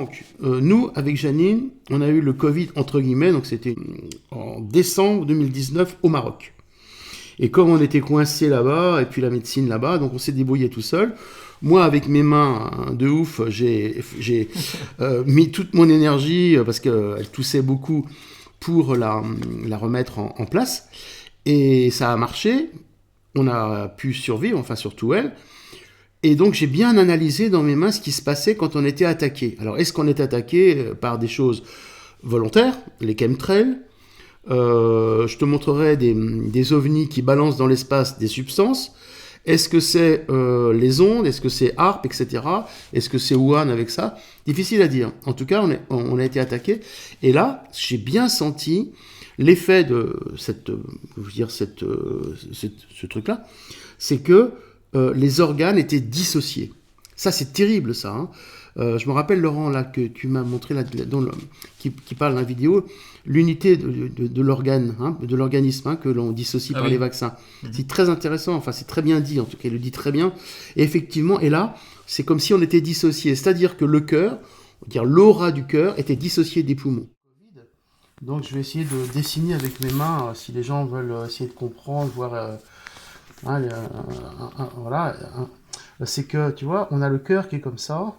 Donc, nous, avec Janine, on a eu le Covid, entre guillemets, donc c'était en décembre 2019 au Maroc. Et comme on était coincés là-bas, et puis la médecine là-bas, donc on s'est débrouillé tout seul. Moi, avec mes mains de ouf, j'ai mis toute mon énergie, parce qu'elle toussait beaucoup, pour la remettre en place. Et ça a marché. On a pu survivre, enfin surtout elle. Et donc j'ai bien analysé dans mes mains ce qui se passait quand on était attaqué. Alors est-ce qu'on est attaqué par des choses volontaires, les chemtrails, je te montrerai des ovnis qui balancent dans l'espace des substances. Est-ce que c'est les ondes? Est-ce que c'est HAARP, etc. Est-ce que c'est Wuhan avec ça? Difficile à dire. En tout cas, on a été attaqué. Et là, j'ai bien senti l'effet de ce truc-là, c'est que les organes étaient dissociés. Ça, c'est terrible, ça. Hein. Je me rappelle, Laurent, là, que tu m'as montré, là, qui parle dans la vidéo, l'unité de l'organe, hein, de l'organisme, hein, que l'on dissocie par les vaccins. C'est très intéressant, enfin, c'est très bien dit, en tout cas, il le dit très bien. Et effectivement, et là, c'est comme si on était dissocié. C'est-à-dire que le cœur, l'aura du cœur, était dissocié des poumons. Donc, je vais essayer de dessiner avec mes mains, si les gens veulent essayer de comprendre, voir... voilà. C'est que, tu vois, on a le cœur qui est comme ça,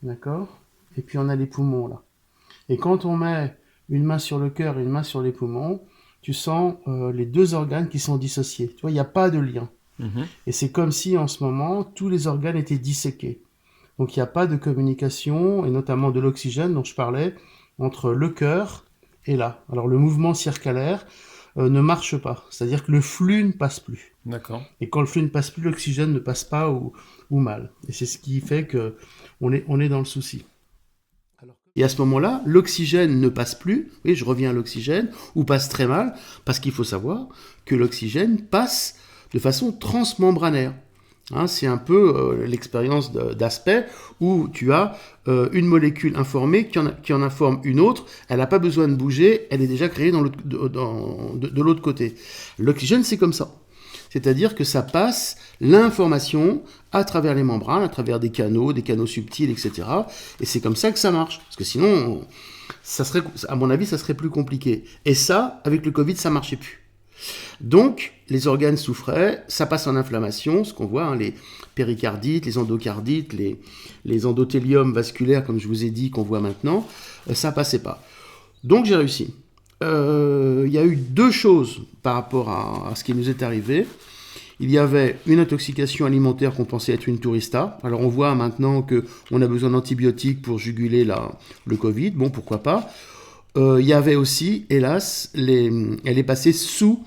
d'accord? Et puis on a les poumons, là. Et quand on met une main sur le cœur et une main sur les poumons, tu sens les deux organes qui sont dissociés. Tu vois, il n'y a pas de lien. Et c'est comme si, en ce moment, tous les organes étaient disséqués. Donc il n'y a pas de communication, et notamment de l'oxygène dont je parlais, entre le cœur et là. Alors le mouvement circulaire ne marche pas. C'est-à-dire que le flux ne passe plus. D'accord. Et quand le flux ne passe plus, l'oxygène ne passe pas ou mal. Et c'est ce qui fait qu'on est dans le souci. Et à ce moment-là, l'oxygène ne passe plus, oui, je reviens à l'oxygène, ou passe très mal, parce qu'il faut savoir que l'oxygène passe de façon transmembranaire. Hein, c'est un peu l'expérience d'Aspect où tu as une molécule informée qui en informe une autre, elle n'a pas besoin de bouger, elle est déjà créée de l'autre côté. L'oxygène, c'est comme ça. C'est-à-dire que ça passe l'information à travers les membranes, à travers des canaux subtils, etc. Et c'est comme ça que ça marche. Parce que sinon, ça serait, à mon avis, ça serait plus compliqué. Et ça, avec le Covid, ça marchait plus. Donc, les organes souffraient, ça passe en inflammation, ce qu'on voit, hein, les péricardites, les endocardites, les endothéliums vasculaires, comme je vous ai dit, qu'on voit maintenant, ça passait pas. Donc, j'ai réussi. Il y a eu deux choses par rapport à ce qui nous est arrivé. Il y avait une intoxication alimentaire qu'on pensait être une tourista. Alors on voit maintenant qu'on a besoin d'antibiotiques pour juguler le Covid. Bon, pourquoi pas. Il y avait aussi, hélas, elle est passée sous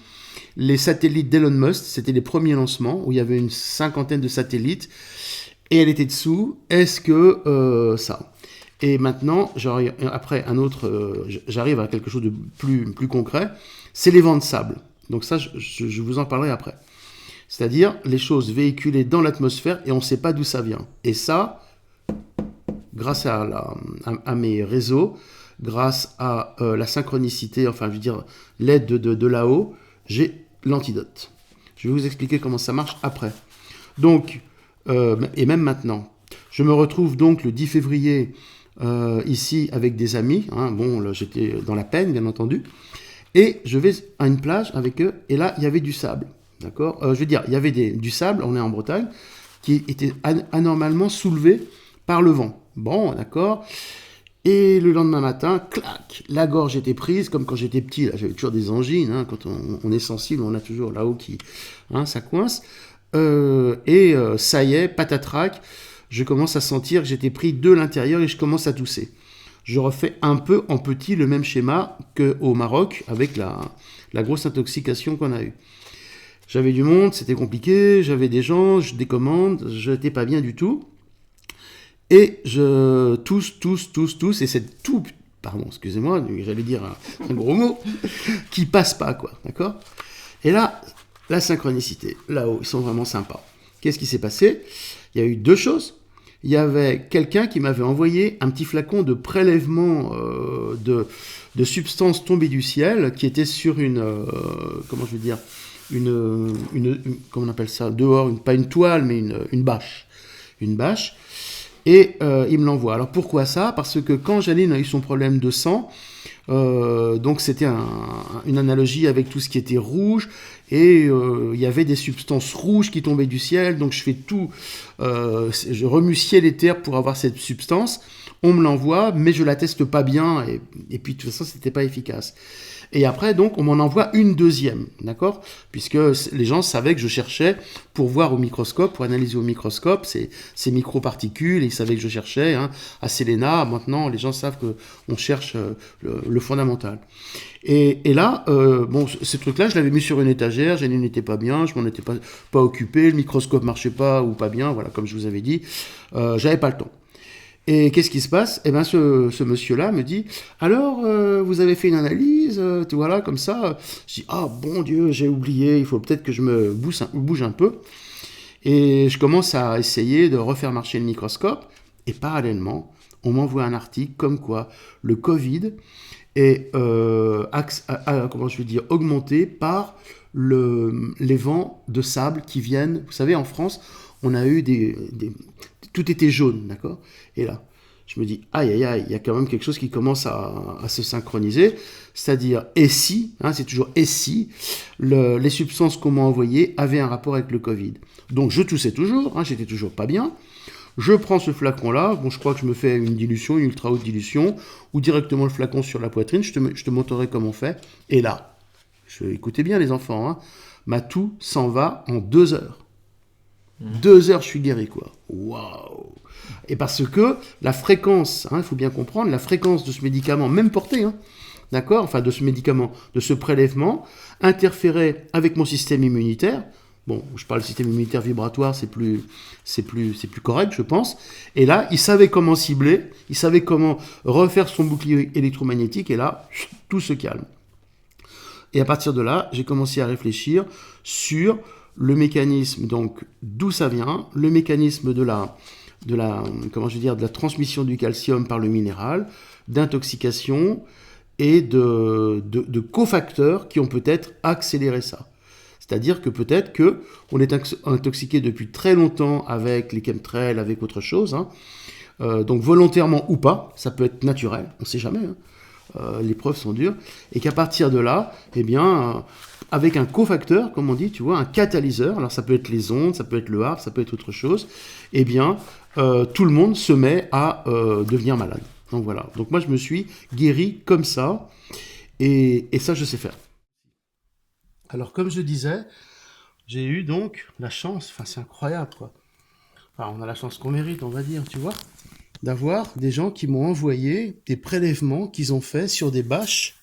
les satellites d'Elon Musk. C'était les premiers lancements où il y avait une 50aine de satellites. Et elle était dessous. Est-ce que ça... Et maintenant, après j'arrive à quelque chose de plus concret, c'est les vents de sable. Donc ça, je vous en parlerai après. C'est-à-dire les choses véhiculées dans l'atmosphère et on ne sait pas d'où ça vient. Et ça, grâce à mes réseaux, grâce à la synchronicité, enfin je veux dire l'aide de là-haut, j'ai l'antidote. Je vais vous expliquer comment ça marche après. Donc, et même maintenant, je me retrouve donc le 10 février ici avec des amis. Hein, bon, là, j'étais dans la peine, bien entendu. Et je vais à une plage avec eux. Et là, il y avait du sable. D'accord, je veux dire, il y avait du sable, on est en Bretagne, qui était anormalement soulevé par le vent. Bon, d'accord. Et le lendemain matin, clac, la gorge était prise, comme quand j'étais petit, là, j'avais toujours des angines. Hein, quand on est sensible, on a toujours là-haut qui... Hein, ça coince. Ça y est, patatrac, je commence à sentir que j'étais pris de l'intérieur et je commence à tousser. Je refais un peu en petit le même schéma qu'au Maroc avec la grosse intoxication qu'on a eue. J'avais du monde, c'était compliqué, j'avais des gens, des commandes, je n'étais pas bien du tout. Et je tousse, et c'est tout, pardon, excusez-moi, j'allais dire un gros mot, qui passe pas, quoi, d'accord ? Et là, la synchronicité, là-haut, ils sont vraiment sympas. Qu'est-ce qui s'est passé ? Il y a eu deux choses. Il y avait quelqu'un qui m'avait envoyé un petit flacon de prélèvement de substances tombées du ciel, qui était sur comment je veux dire, comment on appelle ça, dehors, pas une toile, mais une bâche. Une bâche. Et il me l'envoie. Alors pourquoi ça? Parce que quand Janine a eu son problème de sang, donc c'était une analogie avec tout ce qui était rouge, et il y avait des substances rouges qui tombaient du ciel, donc je fais tout, je remue ciel et terre pour avoir cette substance. On me l'envoie, mais je la teste pas bien, et puis de toute façon c'était pas efficace. Et après, donc, on m'en envoie une deuxième, d'accord? Puisque les gens savaient que je cherchais pour voir au microscope, pour analyser au microscope ces microparticules, et ils savaient que je cherchais à Selena. Maintenant, les gens savent qu'on cherche le fondamental. Et là, bon, ce truc-là, je l'avais mis sur une étagère, Janine n'était pas bien, je m'en étais pas occupé, le microscope marchait pas ou pas bien, voilà, comme je vous avais dit, j'avais pas le temps. Et qu'est-ce qui se passe? Eh bien, ce monsieur-là me dit, alors, vous avez fait une analyse, tout voilà, comme ça. Je dis, ah, bon Dieu, j'ai oublié, il faut peut-être que je me bouge un peu. Et je commence à essayer de refaire marcher le microscope. Et parallèlement, on m'envoie un article comme quoi le Covid est, comment je veux dire, augmenté par les vents de sable qui viennent. Vous savez, en France, on a eu tout était jaune, d'accord? Et là, je me dis, aïe, aïe, aïe, il y a quand même quelque chose qui commence à se synchroniser. C'est-à-dire, et si, c'est toujours et si, les substances qu'on m'a envoyées avaient un rapport avec le Covid. Donc, je toussais toujours, j'étais toujours pas bien. Je prends ce flacon-là, bon, je crois que je me fais une dilution, une ultra haute dilution, ou directement le flacon sur la poitrine, je te montrerai comment on fait. Et là, écoutez bien les enfants, ma toux s'en va en 2 heures. 2 heures, je suis guéri, quoi. Waouh! Et parce que la fréquence, il faut bien comprendre, la fréquence de ce médicament, même porté, d'accord? Enfin, de ce médicament, de ce prélèvement, interférait avec mon système immunitaire. Bon, je parle de système immunitaire vibratoire, c'est plus correct, je pense. Et là, il savait comment cibler, il savait comment refaire son bouclier électromagnétique, et là, tout se calme. Et à partir de là, j'ai commencé à réfléchir sur le mécanisme, donc d'où ça vient, le mécanisme de la transmission du calcium par le minéral, d'intoxication et de cofacteurs qui ont peut-être accéléré ça. C'est-à-dire que peut-être qu'on est intoxiqué depuis très longtemps avec les chemtrails, avec autre chose, donc volontairement ou pas, ça peut être naturel, on ne sait jamais, les preuves sont dures, et qu'à partir de là, eh bien, avec un cofacteur, comme on dit, tu vois, un catalyseur, alors ça peut être les ondes, ça peut être le HARP, ça peut être autre chose, eh bien, tout le monde se met à devenir malade. Donc voilà, donc moi je me suis guéri comme ça, et ça je sais faire. Alors comme je disais, j'ai eu donc la chance, c'est incroyable quoi, on a la chance qu'on mérite, on va dire, tu vois, d'avoir des gens qui m'ont envoyé des prélèvements qu'ils ont fait sur des bâches.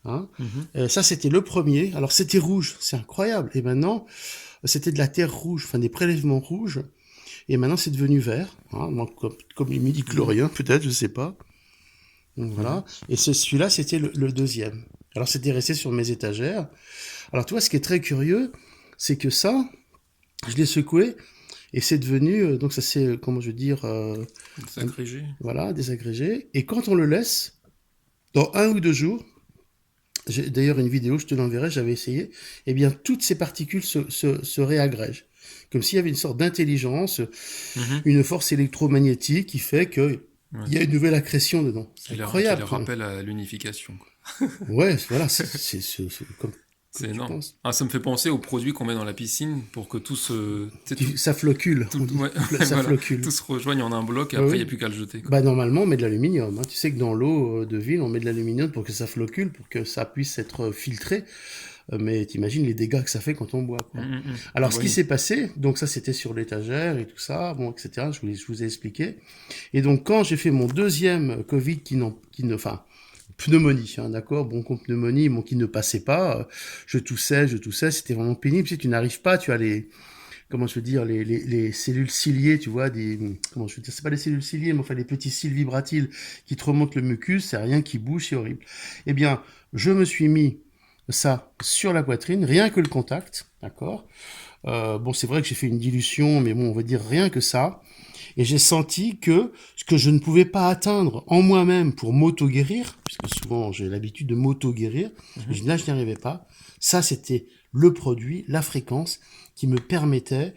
Ça, c'était le premier. Alors, c'était rouge, c'est incroyable. Et maintenant, c'était de la terre rouge, des prélèvements rouges. Et maintenant, c'est devenu vert. Comme les midi-chloriens, peut-être, je sais pas. Donc, voilà. Et celui-là, c'était le deuxième. Alors, c'était resté sur mes étagères. Alors, tu vois, ce qui est très curieux, c'est que ça, je l'ai secoué. Et c'est devenu, donc ça c'est, comment je veux dire... désagrégé. Voilà, désagrégé. Et quand on le laisse, dans 1 ou 2 jours, j'ai d'ailleurs une vidéo, je te l'enverrai, j'avais essayé, eh bien toutes ces particules se réagrègent. Comme s'il y avait une sorte d'intelligence, une force électromagnétique qui fait qu'il y a une nouvelle accrétion dedans. C'est incroyable. Qui les rappelle à l'unification. Ouais, voilà, c'est comme... C'est énorme. Ça me fait penser aux produits qu'on met dans la piscine pour que tout se... Ça flocule. Ça flocule. Tout se rejoigne en un bloc et après il n'y a plus qu'à le jeter. Bah, normalement, on met de l'aluminium. Tu sais que dans l'eau de ville, on met de l'aluminium pour que ça flocule, pour que ça puisse être filtré. Mais t'imagines les dégâts que ça fait quand on boit. Quoi. Alors, ce qui s'est passé, donc ça c'était sur l'étagère et tout ça, bon, etc. Je vous ai expliqué. Et donc, quand j'ai fait mon deuxième Covid pneumonie, d'accord, pneumonie, qui ne passait pas, je toussais, c'était vraiment pénible, tu n'arrives pas, tu as les cellules ciliées, tu vois, c'est pas les cellules ciliées, mais les petits cils vibratiles qui te remontent le mucus, c'est rien qui bouge, c'est horrible. Eh bien, je me suis mis ça sur la poitrine, rien que le contact, d'accord. C'est vrai que j'ai fait une dilution, mais on va dire rien que ça. Et j'ai senti que ce que je ne pouvais pas atteindre en moi-même pour m'auto-guérir, puisque souvent j'ai l'habitude de m'auto-guérir, là je n'y arrivais pas. Ça, c'était le produit, la fréquence qui me permettait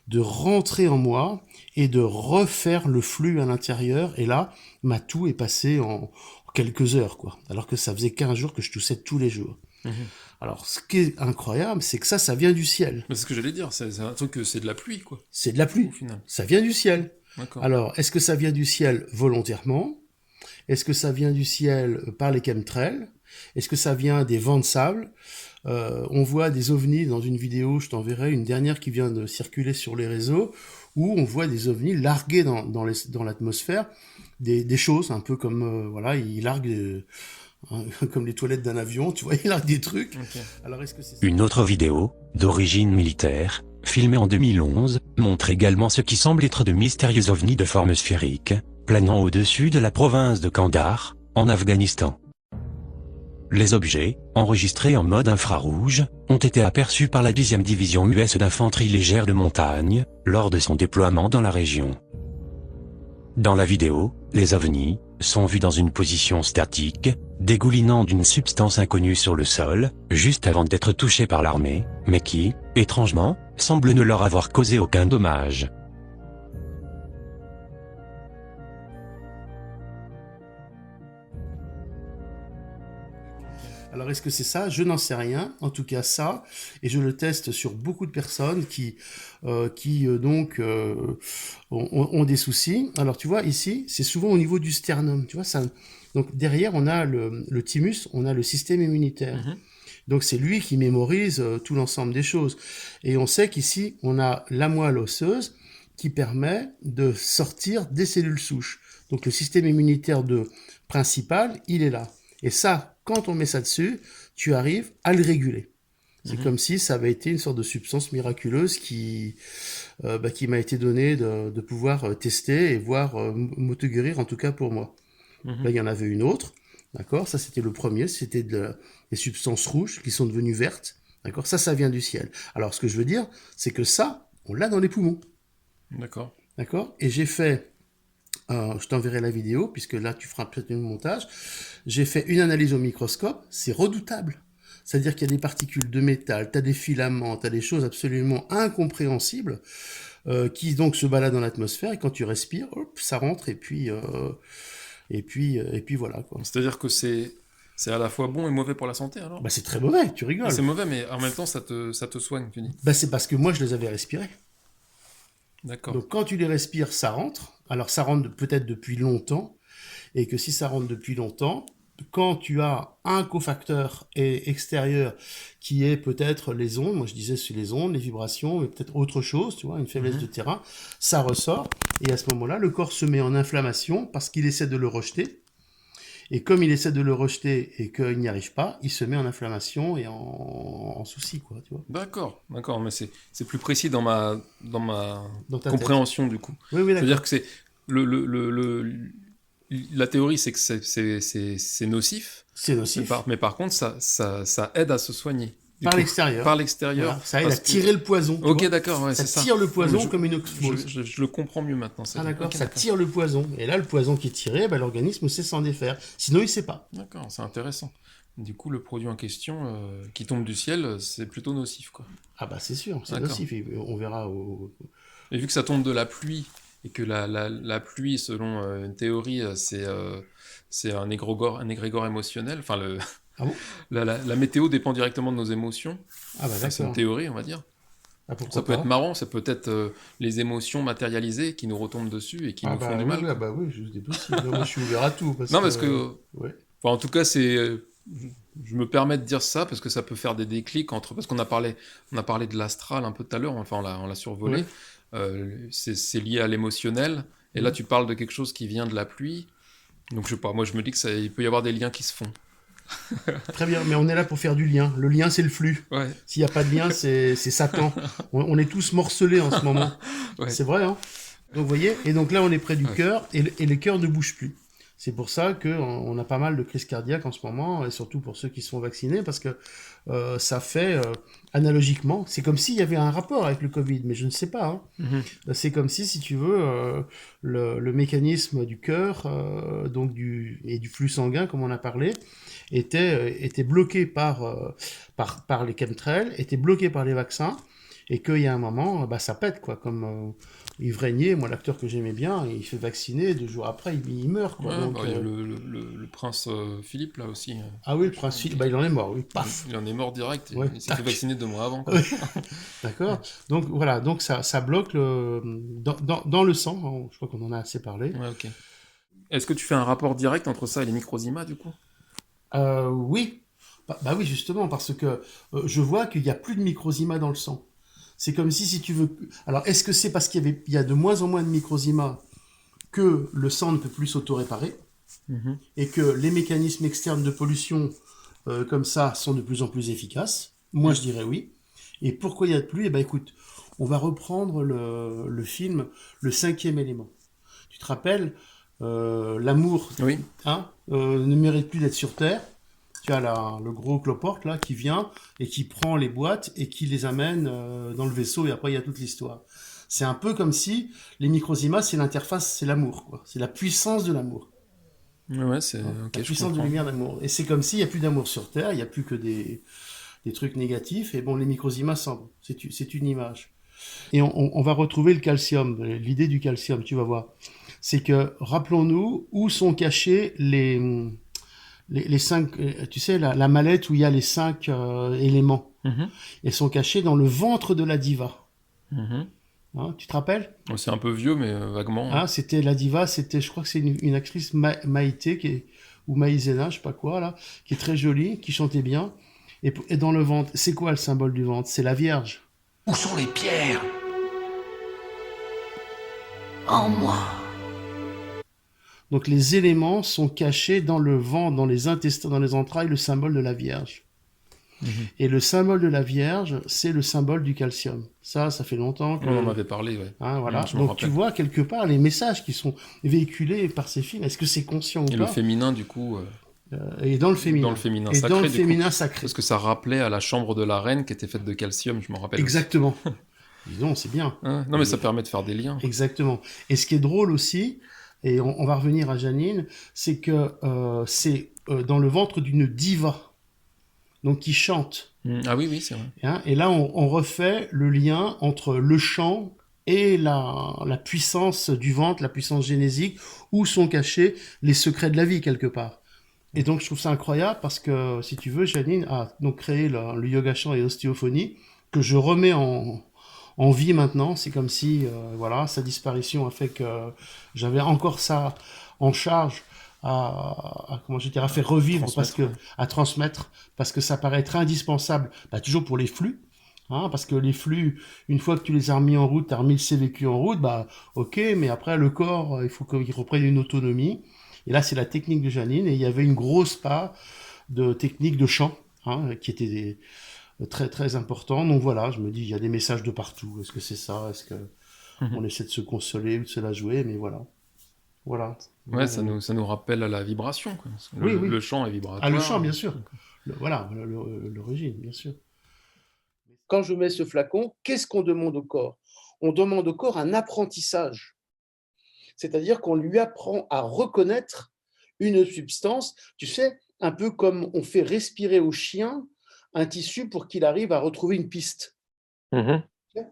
de rentrer en moi et de refaire le flux à l'intérieur. Et là, ma toux est passée en quelques heures, quoi. Alors que ça faisait 15 jours que je toussais tous les jours. Mhm. Alors, ce qui est incroyable, c'est que ça vient du ciel. Mais c'est ce que j'allais dire, c'est un truc que c'est de la pluie, quoi, C'est de la au pluie. final. Ça vient du ciel. D'accord. Alors, est-ce que ça vient du ciel volontairement? Est-ce que ça vient du ciel par les chemtrails? Est-ce que ça vient des vents de sable? On voit des ovnis dans une vidéo, je t'enverrai une dernière qui vient de circuler sur les réseaux, où on voit des ovnis larguer dans l'atmosphère des choses, un peu comme, voilà, ils larguent comme les toilettes d'un avion, tu vois, ils larguent des trucs. Ok. Alors est-ce que c'est ça? Une autre vidéo, d'origine militaire, filmée en 2011, montre également ce qui semble être de mystérieux ovnis de forme sphérique, planant au-dessus de la province de Kandahar, en Afghanistan. Les objets, enregistrés en mode infrarouge, ont été aperçus par la 10e division US d'infanterie légère de montagne, lors de son déploiement dans la région. Dans la vidéo, les ovnis sont vus dans une position statique, dégoulinant d'une substance inconnue sur le sol, juste avant d'être touchés par l'armée, mais qui, étrangement, semble ne leur avoir causé aucun dommage. Alors est-ce que c'est ça? Je n'en sais rien. En tout cas ça, et je le teste sur beaucoup de personnes qui donc ont des soucis. Alors tu vois ici, c'est souvent au niveau du sternum. Tu vois ça. Donc derrière on a le thymus, on a le système immunitaire. Mhm. Donc c'est lui qui mémorise tout l'ensemble des choses. Et on sait qu'ici on a la moelle osseuse qui permet de sortir des cellules souches. Donc le système immunitaire principal, il est là. Et ça, quand on met ça dessus, tu arrives à le réguler. C'est comme si ça avait été une sorte de substance miraculeuse qui m'a été donnée de pouvoir tester et voir m'auto-guérir, en tout cas pour moi. Mhm. Là, il y en avait une autre, d'accord? Ça, c'était le premier, c'était des substances rouges qui sont devenues vertes, d'accord? Ça vient du ciel. Alors, ce que je veux dire, c'est que ça, on l'a dans les poumons, D'accord. d'accord? Et j'ai fait, je t'enverrai la vidéo, puisque là, tu feras peut-être un montage, j'ai fait une analyse au microscope, c'est redoutable. C'est-à-dire qu'il y a des particules de métal, tu as des filaments, tu as des choses absolument incompréhensibles qui donc se baladent dans l'atmosphère, et quand tu respires, hop, ça rentre, et puis voilà, quoi. C'est-à-dire que c'est à la fois bon et mauvais pour la santé, alors? Bah, c'est très mauvais, tu rigoles. C'est mauvais, mais en même temps, ça te soigne, tu dis. Bah, c'est parce que moi, je les avais respirés. D'accord. Donc, quand tu les respires, ça rentre. Alors, ça rentre peut-être depuis longtemps. Et que si ça rentre depuis longtemps, quand tu as un cofacteur extérieur qui est peut-être les ondes, moi je disais c'est les ondes, les vibrations, mais peut-être autre chose, tu vois, une faiblesse de terrain, ça ressort. Et à ce moment-là, le corps se met en inflammation parce qu'il essaie de le rejeter. Et comme il essaie de le rejeter et qu'il n'y arrive pas, il se met en inflammation et en souci, quoi, tu vois. D'accord, mais c'est plus précis dans ma Dans ta compréhension, du coup. Oui, oui, d'accord. C'est-à-dire que c'est la théorie, c'est que c'est nocif, C'est nocif. mais par contre, ça aide à se soigner. Par l'extérieur. Par l'extérieur. Voilà, ça aide à parce que- tirer le poison. tu Ok, vois. d'accord, ouais, c'est ça. tire le poison Je- comme une osmose. Je le comprends mieux maintenant. Ah d'accord, Ok, ça tire le poison. Et là, le poison qui est tiré, bah, l'organisme sait s'en défaire. Sinon, il sait pas. D'accord, c'est intéressant. Du coup, le produit en question qui tombe du ciel, c'est plutôt nocif, quoi. Ah bah c'est sûr, c'est D'accord. nocif. Et on verra Et vu que ça tombe de la pluie, et que la pluie, selon une théorie, c'est un égrégore émotionnel, enfin, Ah bon la météo dépend directement de nos émotions. Ah bah Ça, c'est une d'accord. théorie, on va dire. Ah, pourquoi Ça peut pas être marrant, ça peut être les émotions matérialisées qui nous retombent dessus et qui Ah nous bah font du oui, mal. oui, quoi. ah bah oui, c'est possible. Non, moi, je suis ouvert à tout. Non, parce que, Ouais. enfin, en tout cas, je me permets de dire ça parce que ça peut faire des déclics parce qu'on a parlé de l'astral un peu tout à l'heure, enfin, on l'a survolé. Ouais. C'est lié à l'émotionnel. Et là, tu parles de quelque chose qui vient de la pluie. Donc, je sais pas, moi, je me dis il peut y avoir des liens qui se font. Très bien, mais on est là pour faire du lien. Le lien, c'est le flux. Ouais, S'il n'y a pas de lien, c'est Satan. On est tous morcelés en ce moment. ouais. C'est vrai, hein. Donc, vous voyez, et donc là, on est près du Ouais. cœur, et le cœur ne bouge plus. C'est pour ça qu'on a pas mal de crises cardiaques en ce moment, et surtout pour ceux qui sont vaccinés, parce que ça fait, analogiquement, c'est comme s'il y avait un rapport avec le Covid, mais je ne sais pas. Hein. Mhm. C'est comme si tu veux, le mécanisme du cœur, et du flux sanguin, comme on a parlé, était bloqué par les chemtrails, était bloqué par les vaccins, et qu'il y a un moment, bah, ça pète, quoi. Comme Yves Régnier, moi, l'acteur que j'aimais bien, il fait vacciner, 2 jours après, il meurt, quoi. Ouais, Donc, bah, il y a le prince Philippe là aussi. ah oui, le prince Philippe, bah, il en est mort, oui, paf. Il en est mort direct. Ouais, Il s'est fait tac. vacciner 2 mois avant, quoi. Ouais. D'accord. Donc voilà, donc ça bloque dans le sang, hein, je crois qu'on en a assez parlé. Ouais, ok. Est-ce que tu fais un rapport direct entre ça et les microzymas, du coup? Oui, bah oui, justement, parce que je vois qu'il n'y a plus de microzymas dans le sang. C'est comme si tu veux. Alors, est-ce que c'est parce il y a de moins en moins de microzymas que le sang ne peut plus s'auto-réparer Mhm. et que les mécanismes externes de pollution comme ça sont de plus en plus efficaces? Moi, je dirais oui. Et pourquoi il y a de plus? Eh ben, écoute, on va reprendre le film Le cinquième élément. Tu te rappelles, l'amour, Oui. hein, ne mérite plus d'être sur Terre. Tu as le gros cloporte là qui vient et qui prend les boîtes et qui les amène dans le vaisseau et après il y a toute l'histoire. C'est un peu comme si les microzymas, c'est l'interface, c'est l'amour, quoi. C'est la puissance de l'amour, Ouais, c'est... hein, la Ok, je puissance de comprends. lumière d'amour. Et c'est comme s'il n'y a plus d'amour sur Terre, il n'y a plus que des trucs négatifs. Et bon, les microzymas s'en vont. C'est une image. Et on va retrouver le calcium, l'idée du calcium, tu vas voir. C'est que, rappelons-nous, où sont cachés les 5, tu sais, la mallette où il y a les 5 éléments. Mhm. Elles sont cachées dans le ventre de la diva. Mhm. Hein, tu te rappelles? Bon, c'est un peu vieux, mais vaguement. Hein, c'était la diva, je crois que c'est une actrice Maïté, ou Maïzena, je sais pas quoi, là, qui est très jolie, qui chantait bien. Et dans le ventre, c'est quoi le symbole du ventre? C'est la Vierge. Où sont les pierres? En moi. Donc les éléments sont cachés dans le ventre, dans les intestins, dans les entrailles, le symbole de la Vierge. Mhm. Et le symbole de la Vierge, c'est le symbole du calcium. Ça fait longtemps que... On en avait parlé, ouais. Hein, voilà. Je me Donc tu rappelle. vois quelque part les messages qui sont véhiculés par ces films. Est-ce que c'est conscient ou Et le pas? féminin, du coup, Et dans le dans le féminin. féminin Et dans le sacré, du coup. féminin sacré. Parce que ça rappelait à la chambre de la reine qui était faite de calcium, je me rappelle aussi. Exactement. Dis donc, c'est bien. Hein, non, mais ça permet de faire des liens. Exactement. Et ce qui est drôle aussi, et on va revenir à Janine, c'est que c'est dans le ventre d'une diva, donc qui chante. Ah oui, oui, c'est vrai. Hein, et là, on refait le lien entre le chant et la puissance du ventre, la puissance génésique, où sont cachés les secrets de la vie, quelque part. Et donc, je trouve ça incroyable parce que, si tu veux, Janine a donc créé le yoga chant et ostéophonie, que je remets en vie maintenant. C'est comme si, voilà, sa disparition a fait que j'avais encore ça en charge comment je dirais, à faire revivre, à transmettre, parce que ça paraît être indispensable, bah, toujours pour les flux. Hein, parce que les flux, une fois que tu les as remis en route, tu as remis le CVQ en route, bah ok, mais après le corps, il faut qu'il reprenne une autonomie. Et là, c'est la technique de Janine, et il y avait une grosse part de technique de chant, hein, qui était très très important. Donc voilà, je me dis, il y a des messages de partout. Est-ce que c'est ça? Est-ce que on essaie de se consoler ou de se la jouer? Mais voilà. Voilà. Ouais, ça nous rappelle à la vibration, quoi. Parce que Oui, oui. le chant est Ah, vibratoire. le chant, bien sûr. Voilà, l'origine, bien sûr. Quand je mets ce flacon, qu'est-ce qu'on demande au corps? On demande au corps un apprentissage. C'est-à-dire qu'on lui apprend à reconnaître une substance, tu sais, un peu comme on fait respirer au chien un tissu pour qu'il arrive à retrouver une piste. Mhm.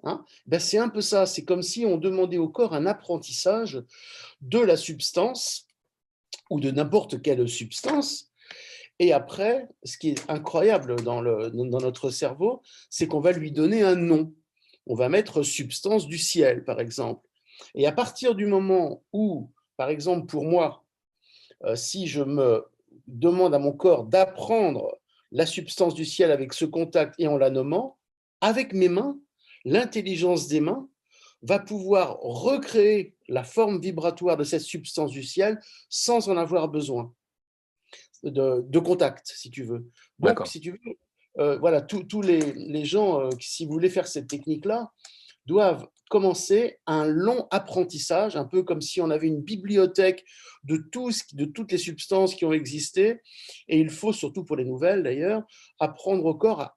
Hein, ben c'est un peu ça, c'est comme si on demandait au corps un apprentissage de la substance ou de n'importe quelle substance. Et après, ce qui est incroyable dans notre cerveau, c'est qu'on va lui donner un nom. On va mettre substance du ciel, par exemple. Et à partir du moment où, par exemple, pour moi, si je me demande à mon corps d'apprendre la substance du ciel avec ce contact et en la nommant, avec mes mains, l'intelligence des mains va pouvoir recréer la forme vibratoire de cette substance du ciel sans en avoir besoin de contact, si tu veux. Donc, si tu veux, voilà, tous les gens, si vous voulez faire cette technique-là, doivent commencer un long apprentissage, un peu comme si on avait une bibliothèque de toutes les substances qui ont existé. Et il faut, surtout pour les nouvelles d'ailleurs, apprendre au corps,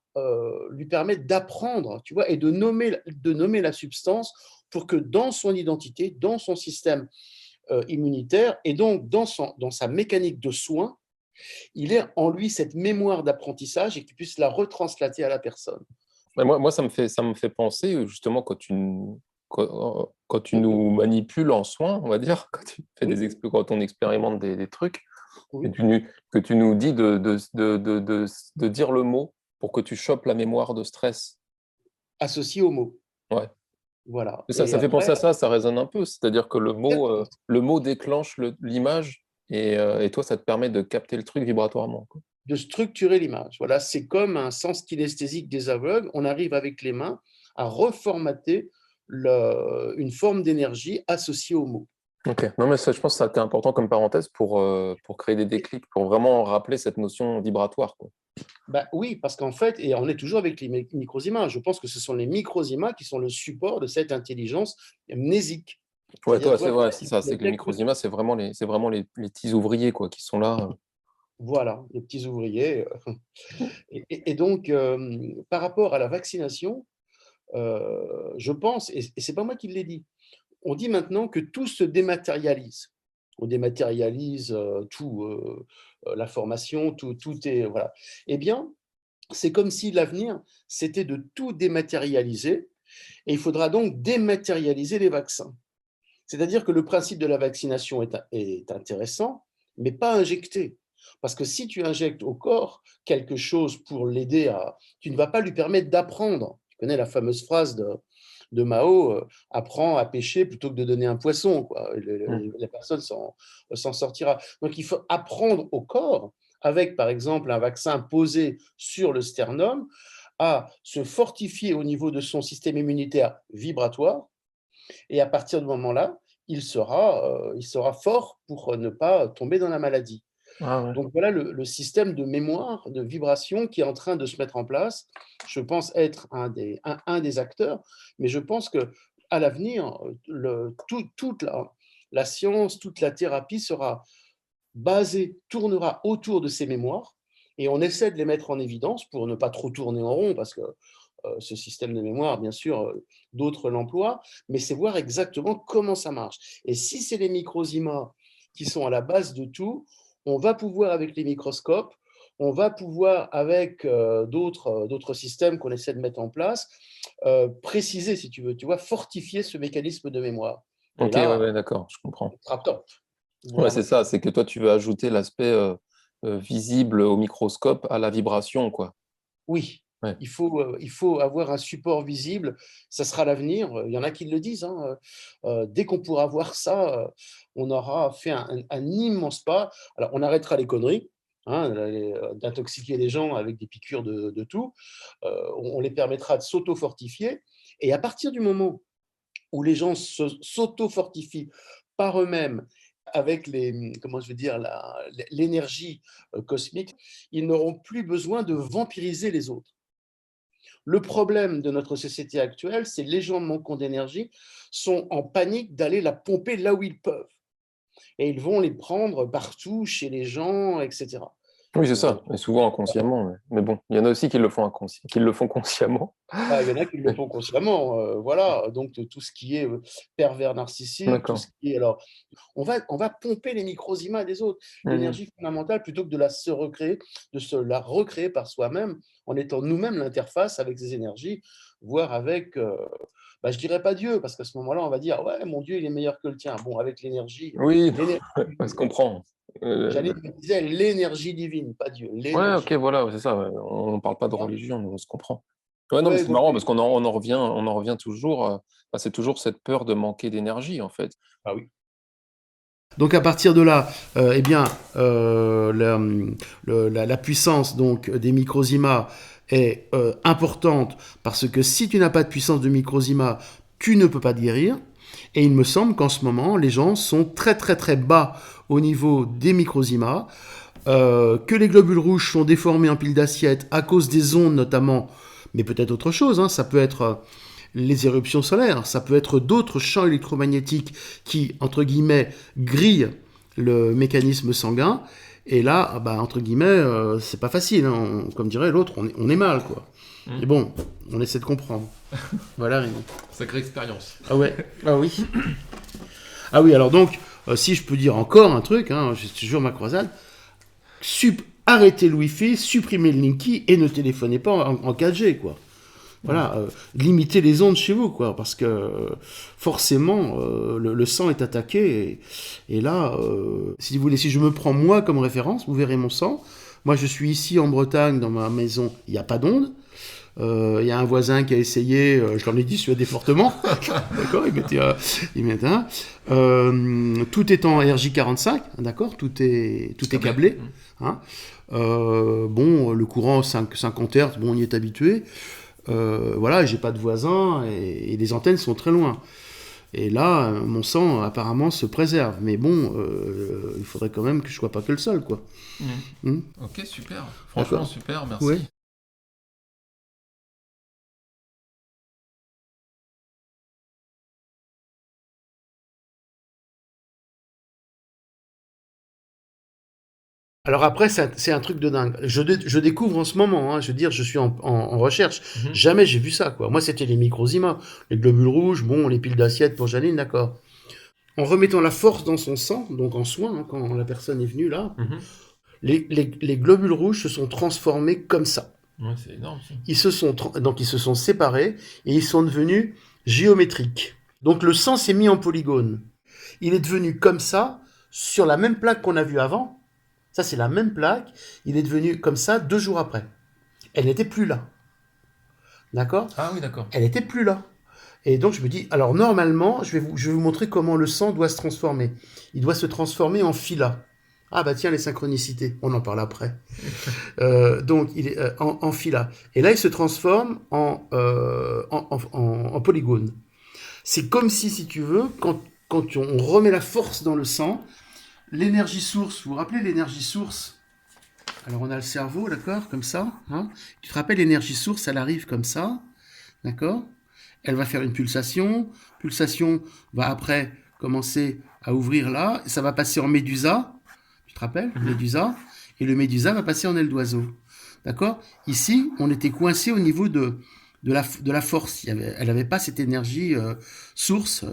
lui permettre d'apprendre, tu vois, et de nommer la substance pour que dans son identité, dans son système immunitaire, et donc dans sa mécanique de soins, il ait en lui cette mémoire d'apprentissage et qu'il puisse la retranslater à la personne. Mais moi, ça me fait penser, justement, quand tu nous manipules en soins, on va dire, quand tu fais Oui, quand on expérimente des trucs, oui. que tu nous dis de dire le mot pour que tu chopes la mémoire de stress. Associé au mot. Ouais. Voilà. Et Et ça fait penser après, à ça, ça résonne un peu. C'est-à-dire que exactement. le mot déclenche l'image et toi, ça te permet de capter le truc vibratoirement, quoi. De structurer l'image. Voilà, c'est comme un sens kinesthésique des aveugles. On arrive avec les mains à reformater une forme d'énergie associée au mot. Ok. Non, mais ça, je pense que ça a été important comme parenthèse pour créer des déclics, pour vraiment rappeler cette notion vibratoire, quoi. Bah oui, parce qu'en fait, et on est toujours avec les microzymas, je pense que ce sont les microzymas qui sont le support de cette intelligence mnésique. Ouais, C'est-à-dire, tu vois, c'est ça, c'est que les microzymas, c'est vraiment les petits ouvriers, quoi, qui sont là. voilà, les petits ouvriers. Et donc, par rapport à la vaccination, je pense, et c'est pas moi qui l'ai dit, on dit maintenant que tout se dématérialise. On dématérialise tout, la formation, tout est, voilà. Eh bien, c'est comme si l'avenir, c'était de tout dématérialiser, et il faudra donc dématérialiser les vaccins. C'est-à-dire que le principe de la vaccination est intéressant, mais pas injecté. Parce que si tu injectes au corps quelque chose pour l'aider à... Tu ne vas pas lui permettre d'apprendre. Tu connais la fameuse phrase de Mao, apprends à pêcher plutôt que de donner un poisson, quoi. Mm. La personne s'en sortira. Donc il faut apprendre au corps, avec par exemple un vaccin posé sur le sternum, à se fortifier au niveau de son système immunitaire vibratoire, et à partir du moment-là, il sera fort pour ne pas tomber dans la maladie. Ah ouais. Donc voilà le système de mémoire, de vibration qui est en train de se mettre en place. Je pense être un des acteurs, mais je pense qu'à l'avenir, toute la science, toute la thérapie sera basée, tournera autour de ces mémoires, et on essaie de les mettre en évidence pour ne pas trop tourner en rond, parce que ce système de mémoire, bien sûr, d'autres l'emploient, mais c'est voir exactement comment ça marche. Et si c'est les microzymas qui sont à la base de tout, on va pouvoir, avec les microscopes, on va pouvoir, avec d'autres systèmes qu'on essaie de mettre en place, préciser, si tu veux, tu vois, fortifier ce mécanisme de mémoire. Et Ok, ouais, là, ouais, d'accord, je comprends. on sera top. Ouais, Voilà, c'est moi, ça, c'est que toi, tu veux ajouter l'aspect visible au microscope à la vibration, quoi. oui, Ouais. il faut avoir un support visible, ça sera l'avenir. Il y en a qui le disent, hein, dès qu'on pourra voir ça, on aura fait un immense pas. Alors, on arrêtera les conneries, hein, d'intoxiquer les gens avec des piqûres de tout. On les permettra de s'auto-fortifier. Et à partir du moment où les gens s'auto-fortifient par eux-mêmes avec comment je veux dire, l'énergie cosmique, ils n'auront plus besoin de vampiriser les autres. Le problème de notre société actuelle, c'est que les gens manquant d'énergie sont en panique d'aller la pomper là où ils peuvent. Et ils vont les prendre partout, chez les gens, etc. Oui, c'est Euh, ça, et souvent inconsciemment. Mais bon, il y en a aussi qui le font qui le font consciemment. Bah, il y en a qui le font consciemment, voilà. Donc tout ce qui est pervers narcissique, tout ce D'accord. qui est... Alors, on va pomper les microzymas des autres. Mhm. L'énergie fondamentale, plutôt que de se recréer, de se la recréer par soi-même, en étant nous-mêmes l'interface avec ces énergies, voire avec, bah, je dirais pas Dieu, parce qu'à ce moment-là, on va dire, ouais, mon Dieu, il est meilleur que le tien. Bon, avec Oui, l'énergie, ouais, se comprend. j'allais me dire l'énergie divine, pas Dieu, Ouais, ok, l'énergie. voilà, ouais, c'est ça. Ouais. On ne parle pas de Voilà. religion, nous, on se comprend. Ouais, non, mais Ouais, c'est donc, marrant parce on en revient toujours. Bah, c'est toujours cette peur de manquer d'énergie, en fait. ah oui. Donc à partir de là, eh bien, la puissance donc des microzymas est importante, parce que si tu n'as pas de puissance de microzymas, tu ne peux pas te guérir. Et il me semble qu'en ce moment, les gens sont très très très bas au niveau des microzymas, que les globules rouges sont déformés en piles d'assiette à cause des ondes notamment, mais peut-être autre chose, hein, ça peut être les éruptions solaires, ça peut être d'autres champs électromagnétiques qui, entre guillemets, grillent le mécanisme sanguin. Et là, bah, entre guillemets, c'est pas facile, hein. Comme dirait l'autre, on est mal, quoi. Mm. Mais bon, on essaie de comprendre. Voilà, Raymond. Sacrée expérience. Ah ouais, ah oui. Ah oui, alors donc, si je peux dire encore un truc, hein, j'ai toujours ma croisade, arrêtez le Wi-Fi, supprimez le Linky et ne téléphonez pas en 4G, quoi. voilà, limiter les ondes chez vous, quoi, parce que forcément, le sang est attaqué, et là, si vous voulez, si je me prends moi comme référence, vous verrez mon sang. Moi, je suis ici en Bretagne, dans ma maison, il n'y a pas d'ondes. Il y a un voisin qui a essayé, je l'en ai dissuadé fortement, d'accord, il mettait un. Tout est en RJ45, d'accord, tout est câblé. Hein. Bon, le courant 50 Hz, bon, on y est habitué. Voilà, j'ai pas de voisins et les antennes sont très loin. Et là, mon sang apparemment se préserve. Mais bon, il faudrait quand même que je sois pas que le seul, quoi. Ok, super. Franchement, D'accord. super, merci. Ouais. Alors après, c'est un truc de dingue. Je découvre en ce moment, hein, je veux dire, je suis en recherche. Mhm. Jamais j'ai vu ça, quoi. Moi, c'était les microsima, les globules rouges, bon, les piles d'assiette pour Janine, d'accord. En remettant la force dans son sang, donc en soin, hein, quand la personne est venue là, Mhm. les globules rouges se sont transformés comme ça. Ouais, c'est énorme ça. Donc ils se sont séparés et ils sont devenus géométriques. Donc le sang s'est mis en polygone. Il est devenu comme ça, sur la même plaque qu'on a vue avant. Ça, c'est la même plaque. Il est devenu comme ça 2 jours après. Elle n'était plus là. D'accord? Ah oui, d'accord. Elle n'était plus là. Et donc, je me dis, alors normalement, je vais vous montrer comment le sang doit se transformer. Il doit se transformer en filat. Ah bah tiens, les synchronicités, on en parle après. Donc, il est en filat. Et là, il se transforme en polygone. C'est comme si tu veux, quand on remet la force dans le sang, l'énergie source, vous vous rappelez l'énergie source? Alors on a le cerveau, d'accord, comme ça. Hein, tu te rappelles l'énergie source, elle arrive comme ça, d'accord. Elle va faire une pulsation. Pulsation va après commencer à ouvrir là. Ça va passer en médusa. Tu te rappelles? Médusa. Et le médusa va passer en aile d'oiseau. D'accord? Ici, on était coincé au niveau de la force. Elle n'avait pas cette énergie source,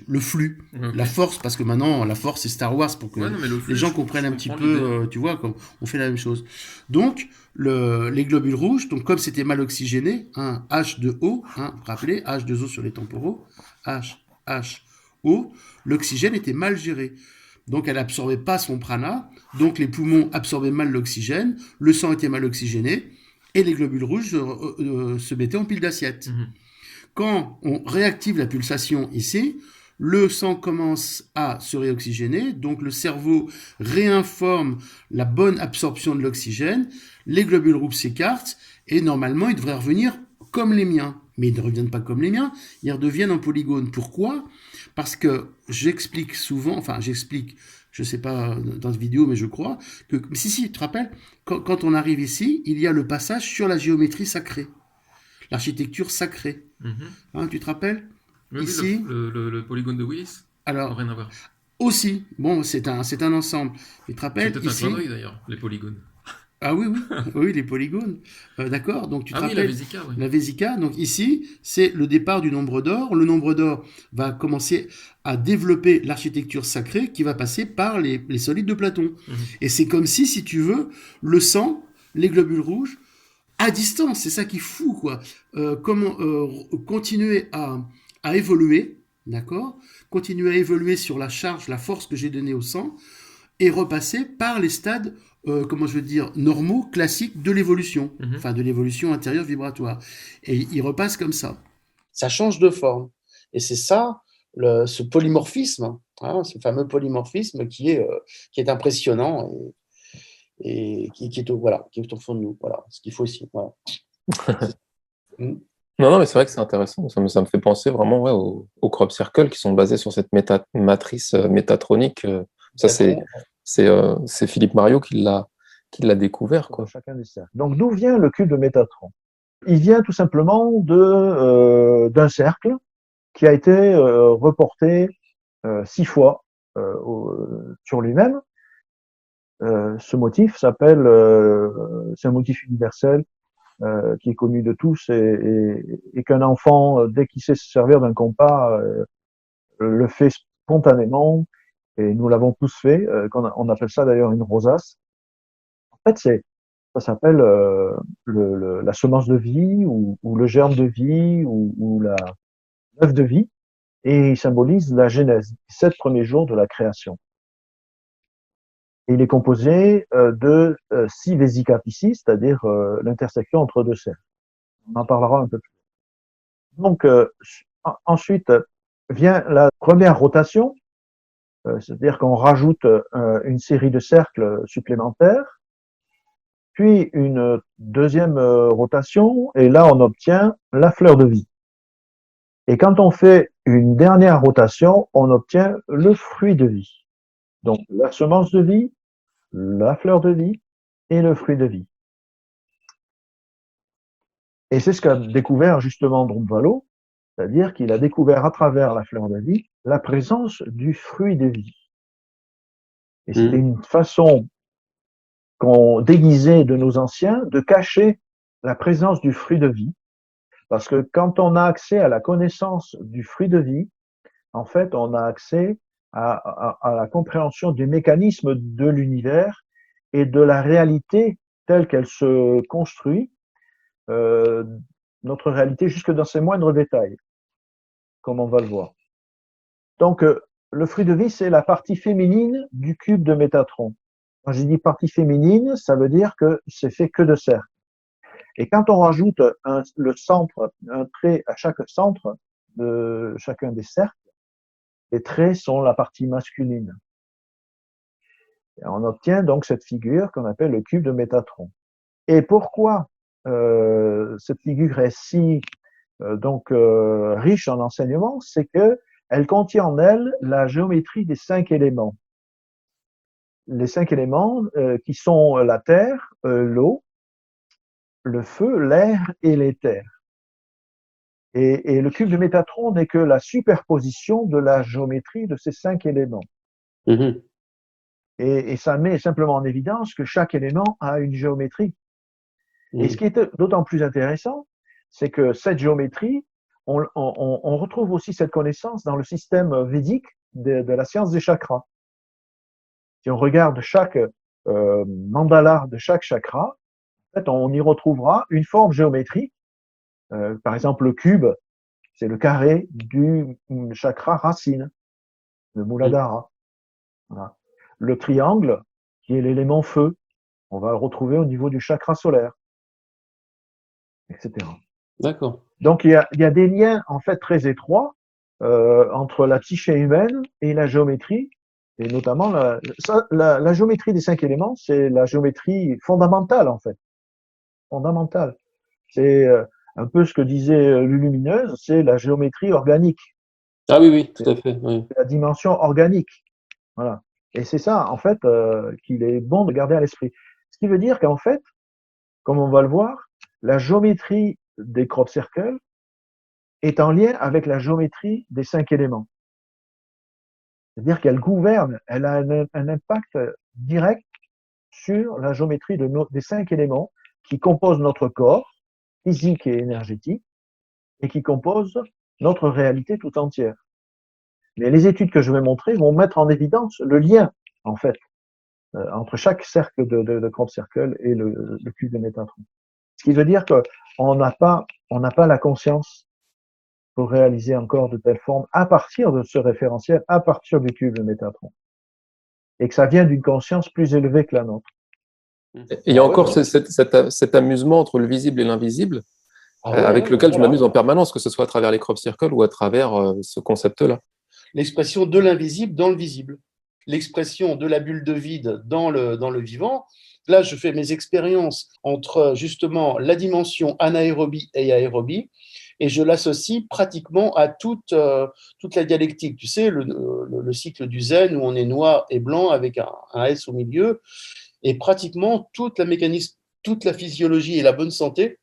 le flux, Ok. la force, parce que maintenant, la force, c'est Star Wars pour que Ouais, non, mais le flux, les gens je comprennent un comprends petit peu, l'idée. tu vois, comme on fait la même chose. Donc, les globules rouges, donc comme c'était mal oxygéné, hein, H2O, hein, vous vous rappelez, H2O sur les temporaux, HO, l'oxygène était mal géré. Donc elle absorbait pas son prana, donc les poumons absorbaient mal l'oxygène, le sang était mal oxygéné, et les globules rouges se mettaient en pile d'assiette. Mhm. Quand on réactive la pulsation ici, le sang commence à se réoxygéner, donc le cerveau réinforme la bonne absorption de l'oxygène, les globules rouges s'écartent, et normalement ils devraient revenir comme les miens. Mais ils ne reviennent pas comme les miens, ils redeviennent en polygone. Pourquoi? Parce que j'explique souvent, enfin j'explique, je ne sais pas dans cette vidéo, mais je crois, que si, tu te rappelles, quand on arrive ici, il y a le passage sur la géométrie sacrée, l'architecture sacrée. Mhm. Hein, tu te rappelles? Oui, Ici, le polygone de Willis, alors, rien à voir. aussi, bon, c'est un ensemble. Tu te C'est rappelles, peut-être un ici, clin d'œil d'ailleurs, les polygones. ah oui, oui, oui, les polygones. D'accord, donc tu te Ah oui, la rappelles, Vésica, oui. la Vésica, donc ici, c'est le départ du nombre d'or. Le nombre d'or va commencer à développer l'architecture sacrée qui va passer par les solides de Platon. Mhm. Et c'est comme si tu veux, le sang, les globules rouges, à distance, c'est ça qui est fou, quoi. Comment continuer à évoluer, d'accord? Continuer à évoluer sur la charge, la force que j'ai donnée au sang, et repasser par les stades, comment je veux dire, normaux, classiques de l'évolution, Mhm. enfin de l'évolution intérieure vibratoire. Et il repasse comme ça. Ça change de forme. Et c'est ça, ce polymorphisme, hein, ce fameux polymorphisme qui est impressionnant et qui est voilà, qui est au fond de nous. Voilà, ce qu'il faut aussi. Voilà. Mm. Non, non, mais c'est vrai que c'est intéressant. Ça me fait penser vraiment ouais, au crop circle qui sont basés sur cette matrice métatronique. Ça, c'est Philippe Mario qui l'a découvert, quoi. Chacun des cercles. Donc, d'où vient le cube de Métatron? Il vient tout simplement d'un cercle qui a été reporté 6 fois sur lui-même. Ce motif s'appelle, c'est un motif universel qui est connu de tous et qu'un enfant, dès qu'il sait se servir d'un compas, le fait spontanément. Et nous l'avons tous fait. On appelle ça d'ailleurs une rosace. En fait, Ça s'appelle la semence de vie ou le germe de vie ou l'œuf de vie, et il symbolise la genèse, les 7 premiers jours de la création. Et il est composé de 6 vésicapicies, c'est-à-dire l'intersection entre 2 cercles. On en parlera un peu plus. Donc, ensuite vient la première rotation, c'est-à-dire qu'on rajoute une série de cercles supplémentaires, puis une deuxième rotation, et là on obtient la fleur de vie. Et quand on fait une dernière rotation, on obtient le fruit de vie. Donc la semence de vie, la fleur de vie et le fruit de vie. Et c'est ce qu'a découvert justement Drumvalo, c'est-à-dire qu'il a découvert à travers la fleur de vie la présence du fruit de vie. Et c'était une façon qu'on déguisait de nos anciens de cacher la présence du fruit de vie. Parce que quand on a accès à la connaissance du fruit de vie, en fait, on a accès à la compréhension du mécanisme de l'univers et de la réalité telle qu'elle se construit, notre réalité jusque dans ses moindres détails, comme on va le voir. Donc, le fruit de vie, c'est la partie féminine du cube de Métatron. Quand je dis partie féminine, ça veut dire que c'est fait que de cercles. Et quand on rajoute le centre, un trait à chaque centre de chacun des cercles, les traits sont la partie masculine. Et on obtient donc cette figure qu'on appelle le cube de Métatron. Et pourquoi cette figure est si riche en enseignements, c'est que elle contient en elle la géométrie des 5 éléments. Les 5 éléments qui sont la terre, l'eau, le feu, l'air et l'éther. Et le cube de Métatron n'est que la superposition de la géométrie de ces 5 éléments. Mhm. Et ça met simplement en évidence que chaque élément a une géométrie. Et ce qui est d'autant plus intéressant, c'est que cette géométrie, on retrouve aussi cette connaissance dans le système védique de la science des chakras. Si on regarde chaque mandala de chaque chakra, en fait, on y retrouvera une forme géométrique. Par exemple, le cube, c'est le carré du chakra racine, le Muladhara. Voilà. Le triangle, qui est l'élément feu, on va le retrouver au niveau du chakra solaire, etc. D'accord. Donc, il y a des liens, en fait, très étroits entre la psyché humaine et la géométrie, et notamment la géométrie des 5 éléments, c'est la géométrie fondamentale, en fait. Fondamentale. C'est un peu ce que disait Lulumineuse, c'est la géométrie organique. Ah oui, oui, tout à fait. Oui. C'est la dimension organique. Voilà. Et c'est ça, en fait, qu'il est bon de garder à l'esprit. Ce qui veut dire qu'en fait, comme on va le voir, la géométrie des crop circles est en lien avec la géométrie des 5 éléments. C'est-à-dire qu'elle gouverne, elle a un impact direct sur la géométrie des 5 éléments qui composent notre corps, physique et énergétique, et qui composent notre réalité tout entière. Mais les études que je vais montrer vont mettre en évidence le lien, en fait, entre chaque cercle de crop circle et le cube de Métatron. Ce qui veut dire qu'on n'a pas la conscience pour réaliser encore de telles formes à partir de ce référentiel, à partir du cube de Métatron. Et que ça vient d'une conscience plus élevée que la nôtre. Et il y a encore cet amusement entre le visible et l'invisible, avec lequel je m'amuse en permanence, que ce soit à travers les crop circles ou à travers ce concept-là. L'expression de l'invisible dans le visible. L'expression de la bulle de vide dans le vivant. Là, je fais mes expériences entre justement la dimension anaérobie et aérobie, et je l'associe pratiquement à toute la dialectique. Tu sais, le cycle du zen où on est noir et blanc avec un S au milieu, et pratiquement toute la physiologie et la bonne santé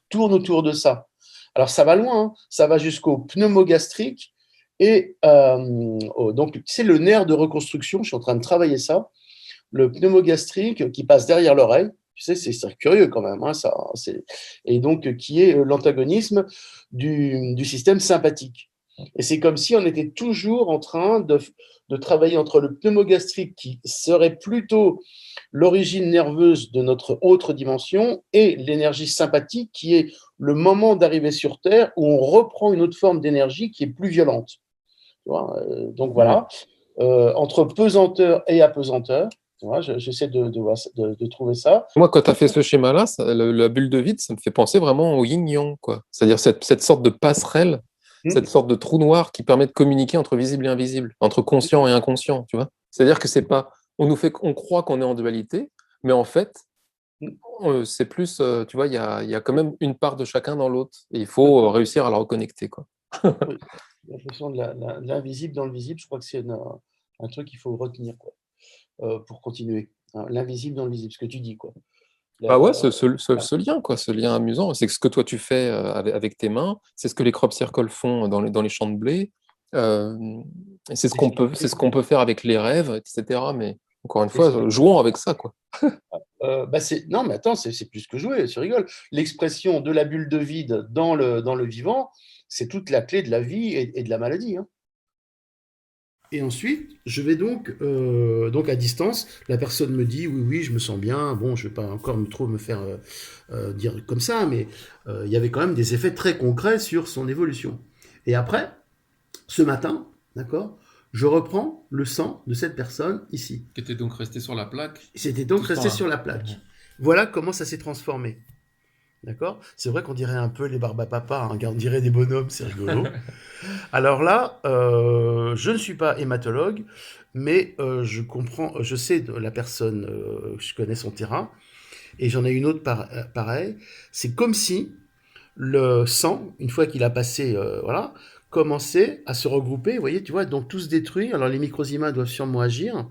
tourne autour de ça. Alors ça va loin, hein. Ça va jusqu'au pneumogastrique, et donc c'est le nerf de reconstruction, je suis en train de travailler ça, le pneumogastrique qui passe derrière l'oreille, tu sais, c'est curieux quand même, hein, et donc qui est l'antagonisme du système sympathique. Et c'est comme si on était toujours en train de travailler entre le pneumogastrique, qui serait plutôt l'origine nerveuse de notre autre dimension, et l'énergie sympathique, qui est le moment d'arriver sur Terre où on reprend une autre forme d'énergie qui est plus violente. Tu vois, donc voilà, entre pesanteur et apesanteur. Tu vois, j'essaie de trouver ça. Moi, quand tu as fait ce schéma-là, la bulle de vide, ça me fait penser vraiment au yin-yang, quoi. C'est-à-dire cette sorte de passerelle, cette sorte de trou noir qui permet de communiquer entre visible et invisible, entre conscient et inconscient, tu vois. C'est-à-dire que c'est pas, on croit qu'on est en dualité, mais en fait, c'est plus, tu vois, il y a quand même une part de chacun dans l'autre, et il faut réussir à la reconnecter, quoi. Oui. L'impression de l'invisible dans le visible, je crois que c'est un truc qu'il faut retenir, quoi, pour continuer. Hein, l'invisible dans le visible, ce que tu dis, quoi. Bah ouais, ce lien, quoi, ce lien amusant, c'est que ce que toi tu fais avec tes mains, c'est ce que les crop circles font dans les champs de blé, et c'est ce qu'on peut faire avec les rêves, etc. Mais encore une fois, jouons avec ça, quoi. Non, mais attends, c'est plus que jouer, tu rigoles. L'expression de la bulle de vide dans le vivant, c'est toute la clé de la vie et de la maladie. Hein. Et ensuite, je vais donc à distance, la personne me dit oui, je me sens bien, bon, je ne vais pas encore trop me faire dire comme ça, mais il y avait quand même des effets très concrets sur son évolution. Et après, ce matin, d'accord, je reprends le sang de cette personne ici. Qui était donc resté sur la plaque. C'était donc resté sur la plaque. Voilà comment ça s'est transformé. D'accord ? C'est vrai qu'on dirait un peu les Barbapapa, hein, on dirait des bonhommes, c'est rigolo. Alors là, je ne suis pas hématologue, mais je comprends, je sais de la personne, je connais son terrain, et j'en ai une autre pareille. C'est comme si le sang, une fois qu'il a passé, voilà, commençait à se regrouper, vous voyez, tu vois, donc tout se détruit. Alors les microzymas doivent sûrement agir,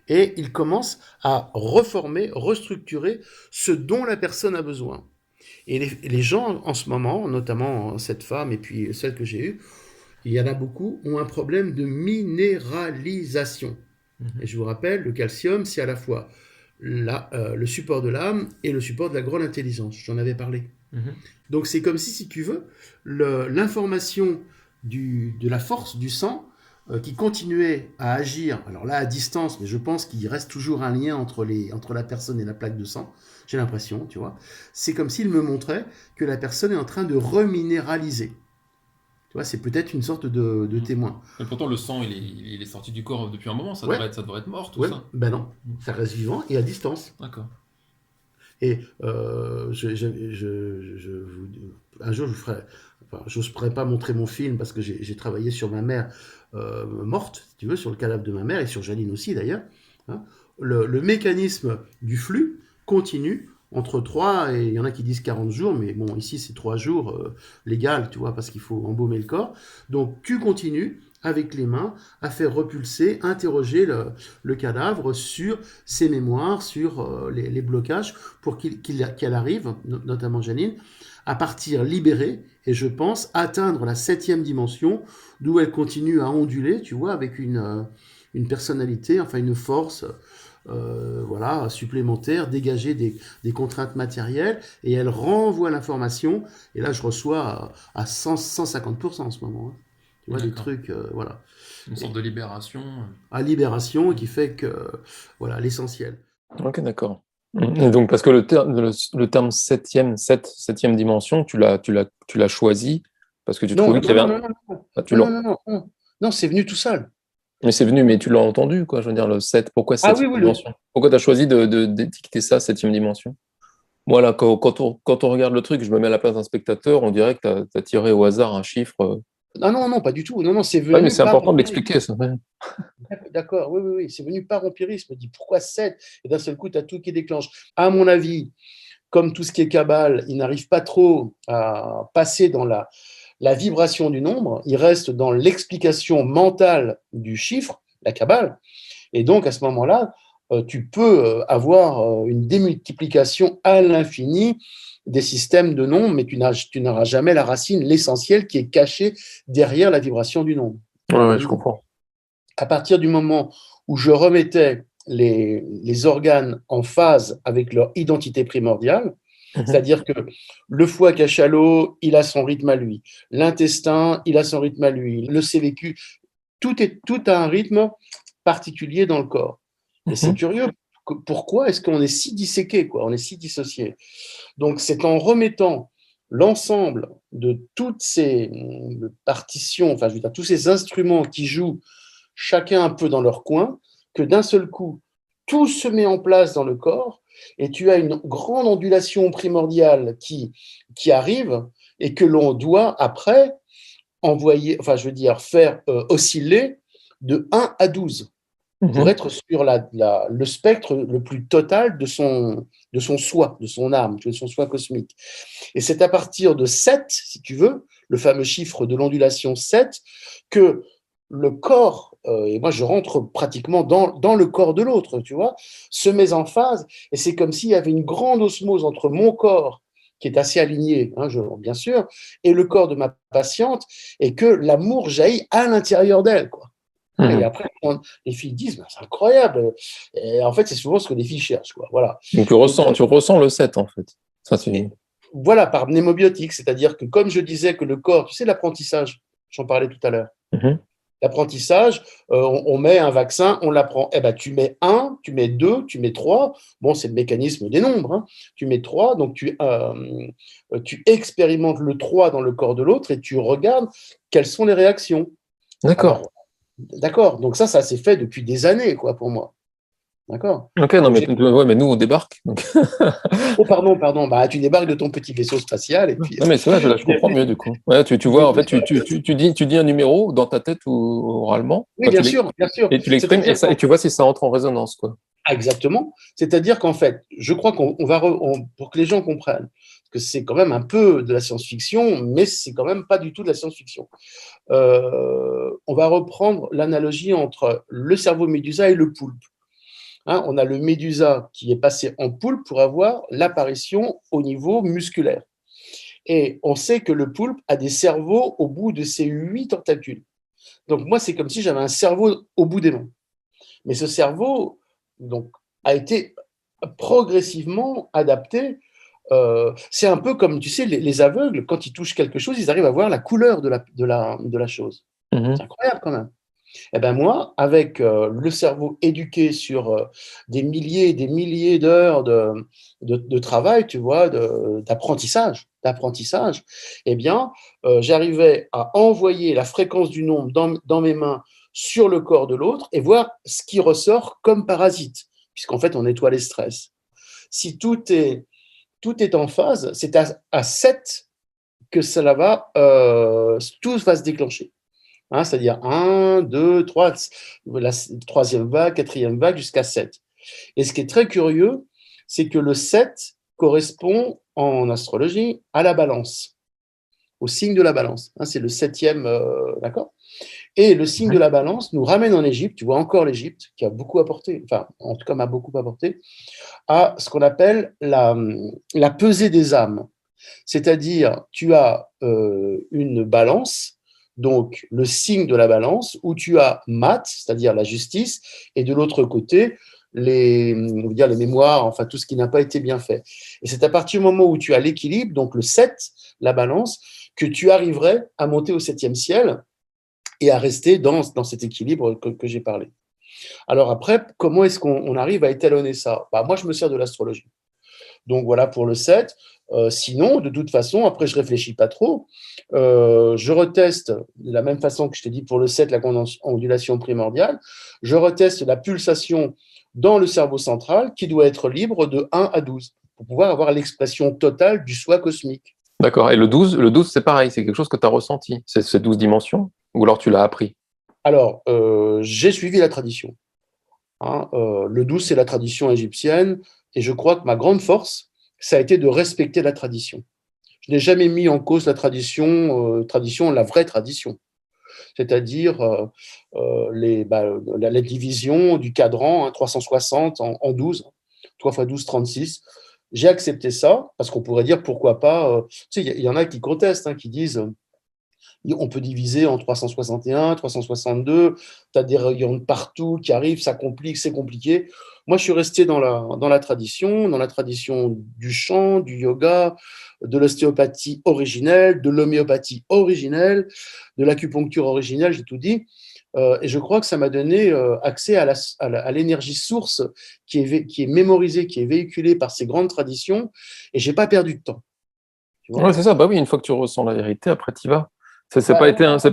et ils commencent à reformer, restructurer ce dont la personne a besoin. Et les gens en ce moment, notamment cette femme et puis celle que j'ai eue, il y en a beaucoup, ont un problème de minéralisation. Et je vous rappelle, le calcium, c'est à la fois le support de l'âme et le support de la grande intelligence. J'en avais parlé. Donc c'est comme si tu veux, l'information de la force du sang qui continuait à agir, alors là à distance, mais je pense qu'il reste toujours un lien entre la personne et la plaque de sang, j'ai l'impression, tu vois. C'est comme s'il me montrait que la personne est en train de reminéraliser. Tu vois, c'est peut-être une sorte de témoin. Mais pourtant, le sang, il est sorti du corps depuis un moment, ça devrait être mort, tout ça. Ben non, ça reste vivant et à distance. D'accord. Et un jour, j'ose pas montrer mon film parce que j'ai travaillé sur ma mère morte, si tu veux, sur le cadavre de ma mère et sur Jaline aussi d'ailleurs. Hein. Le mécanisme du flux continue entre 3 et il y en a qui disent 40 jours, mais bon, ici c'est 3 jours légal, tu vois, parce qu'il faut embaumer le corps. Donc tu continues avec les mains à faire repulser, interroger le cadavre sur ses mémoires, sur les blocages, pour qu'elle arrive, notamment Janine, à partir libérée, et je pense atteindre la 7e dimension, d'où elle continue à onduler, tu vois, avec une personnalité, enfin une force voilà, supplémentaire, dégager des contraintes matérielles, et elle renvoie l'information, et là je reçois à 150% en ce moment. Hein. Tu vois, des trucs, voilà. Une sorte de libération. À libération, qui fait que, voilà, l'essentiel. Ok, d'accord. Et donc, parce que le terme septième dimension, tu l'as choisi parce que tu trouvais qu'il y avait Non, c'est venu tout seul. Mais c'est venu, mais tu l'as entendu, quoi. Je veux dire, le 7, pourquoi 7e dimension? Pourquoi tu as choisi d'étiqueter ça, 7e dimension? Voilà, quand on regarde le truc, je me mets à la place d'un spectateur, on dirait que tu as tiré au hasard un chiffre. Non, pas du tout. Non, c'est venu. Ouais, mais c'est important de l'expliquer, ça. D'accord, oui. C'est venu par empirisme. Dit pourquoi 7? Et d'un seul coup, tu as tout qui déclenche. À mon avis, comme tout ce qui est Kabbale, il n'arrive pas trop à passer dans la vibration du nombre. Il reste dans l'explication mentale du chiffre, la Kabbale. Et donc, à ce moment-là, tu peux avoir une démultiplication à l'infini des systèmes de nombres, mais tu n'auras jamais la racine, l'essentiel qui est caché derrière la vibration du nombre. Ouais, je comprends. À partir du moment où je remettais les organes en phase avec leur identité primordiale, C'est-à-dire que le foie cachalot, il a son rythme à lui. L'intestin, il a son rythme à lui. Le CVQ, tout a un rythme particulier dans le corps. Et c'est curieux. Pourquoi est-ce qu'on est si disséqué, quoi? On est si dissocié. Donc, c'est en remettant l'ensemble de toutes ces partitions, enfin, je veux dire, tous ces instruments qui jouent chacun un peu dans leur coin, que d'un seul coup, tout se met en place dans le corps et tu as une grande ondulation primordiale qui arrive et que l'on doit après envoyer, enfin, je veux dire, faire osciller de 1 à 12 pour être sur le spectre le plus total de son soi, de son âme, de son soi cosmique. Et c'est à partir de 7, si tu veux, le fameux chiffre de l'ondulation 7, que le corps, et moi je rentre pratiquement dans le corps de l'autre, tu vois, se met en phase, et c'est comme s'il y avait une grande osmose entre mon corps, qui est assez aligné, hein, bien sûr, et le corps de ma patiente, et que l'amour jaillit à l'intérieur d'elle, quoi. Et après, les filles disent, ben, c'est incroyable. Et en fait, c'est souvent ce que les filles cherchent, quoi. Voilà. Donc tu ressens le 7, en fait. Ça, voilà, par mnémobiotique, c'est-à-dire que comme je disais que le corps, tu sais, l'apprentissage, j'en parlais tout à l'heure. L'apprentissage, on met un vaccin, on l'apprend. Eh ben, tu mets 1, tu mets 2, tu mets 3. Bon, c'est le mécanisme des nombres. Hein. Tu mets 3, donc tu expérimentes le 3 dans le corps de l'autre et tu regardes quelles sont les réactions. D'accord. D'accord, donc ça s'est fait depuis des années, quoi, pour moi. D'accord. Ok, non, mais nous, on débarque. Donc... Oh, pardon, bah, tu débarques de ton petit vaisseau spatial et puis... Non, mais c'est vrai, là, je comprends mieux, du coup. Ouais, tu vois, en fait, tu dis un numéro dans ta tête ou oralement. Oui, bien sûr. Et tu l'exprimes et tu vois si ça entre en résonance, quoi. Exactement. C'est-à-dire qu'en fait, je crois qu'on va, pour que les gens comprennent, que c'est quand même un peu de la science-fiction, mais c'est quand même pas du tout de la science-fiction. On va reprendre l'analogie entre le cerveau médusa et le poulpe. Hein, on a le médusa qui est passé en poulpe pour avoir l'apparition au niveau musculaire. Et on sait que le poulpe a des cerveaux au bout de ses 8 tentacules. Donc moi, c'est comme si j'avais un cerveau au bout des mains. Mais ce cerveau donc, a été progressivement adapté. C'est un peu comme, tu sais, les aveugles, quand ils touchent quelque chose, ils arrivent à voir la couleur de la chose. C'est incroyable quand même. Eh ben moi, avec le cerveau éduqué sur des milliers et des milliers d'heures de travail, tu vois, d'apprentissage, eh bien, j'arrivais à envoyer la fréquence du nombre dans mes mains sur le corps de l'autre et voir ce qui ressort comme parasite, puisqu'en fait, on nettoie les stress. Si tout est en phase, c'est à 7 que tout va se déclencher. Hein, c'est-à-dire 1, 2, 3, la troisième vague, quatrième vague, jusqu'à 7. Et ce qui est très curieux, c'est que le 7 correspond en astrologie à la balance, au signe de la balance. Hein, c'est le 7e, d'accord ? Et le signe de la balance nous ramène en Égypte, tu vois encore l'Égypte, qui a beaucoup apporté, enfin, en tout cas m'a beaucoup apporté, à ce qu'on appelle la pesée des âmes. C'est-à-dire, tu as une balance, donc le signe de la balance, où tu as Math, c'est-à-dire la justice, et de l'autre côté, les mémoires, enfin tout ce qui n'a pas été bien fait. Et c'est à partir du moment où tu as l'équilibre, donc le 7, la balance, que tu arriverais à monter au 7e ciel et à rester dans cet équilibre que j'ai parlé. Alors après, comment est-ce qu'on arrive à étalonner ça ? Moi, je me sers de l'astrologie. Donc voilà pour le 7. Sinon, de toute façon, après, je ne réfléchis pas trop. Je reteste de la même façon que je t'ai dit pour le 7, la grande ondulation primordiale. Je reteste la pulsation dans le cerveau central qui doit être libre de 1 à 12 pour pouvoir avoir l'expression totale du soi cosmique. D'accord. Et le 12, c'est pareil, c'est quelque chose que tu as ressenti, ces 12 dimensions, ou alors tu l'as appris? Alors, j'ai suivi la tradition. Hein, le 12, c'est la tradition égyptienne, et je crois que ma grande force, ça a été de respecter la tradition. Je n'ai jamais mis en cause la tradition, la vraie tradition, c'est-à-dire la division du cadran, hein, 360 en 12, 3 x 12, 36. J'ai accepté ça, parce qu'on pourrait dire pourquoi pas. Tu sais, il y en a qui contestent, hein, qui disent On peut diviser en 361, 362, tu as des rayons de partout qui arrivent, ça complique, c'est compliqué. Moi, je suis resté dans la tradition du chant, du yoga, de l'ostéopathie originelle, de l'homéopathie originelle, de l'acupuncture originelle, j'ai tout dit. Et je crois que ça m'a donné accès à l'énergie source qui est mémorisée, qui est véhiculée par ces grandes traditions, et j'ai pas perdu de temps. Tu vois. Ouais, c'est ça, bah oui, une fois que tu ressens la vérité, après tu y vas. C'est Ouais,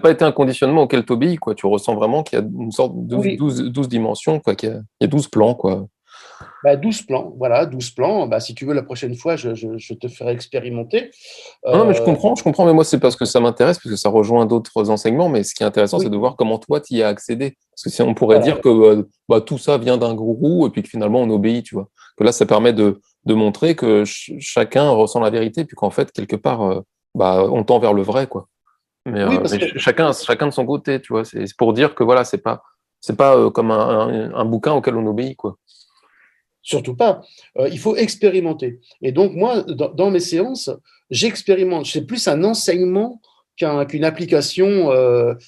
pas été un conditionnement auquel tu obéis, quoi. Tu ressens vraiment qu'il y a une sorte de oui. 12 dimensions, quoi, il y a 12 plans, quoi. 12 plans, voilà, 12 plans. Si tu veux, la prochaine fois, je te ferai expérimenter. Ah non, mais Euh, je comprends, mais moi, c'est parce que ça m'intéresse, parce que ça rejoint d'autres enseignements, mais ce qui est intéressant, c'est oui, de voir comment toi, tu y as accédé. Parce que si on pourrait voilà. dire que tout ça vient d'un gourou, et puis que finalement, on obéit, tu vois. Que là, ça permet de montrer que chacun ressent la vérité, puis qu'en fait, quelque part, on tend vers le vrai, quoi. Oui, parce Mais que chacun de son côté, tu vois. C'est pour dire que voilà, c'est pas comme un bouquin auquel on obéit, quoi. surtout pas. Il faut expérimenter. Et donc, moi, dans mes séances, j'expérimente. C'est plus un enseignement qu'une application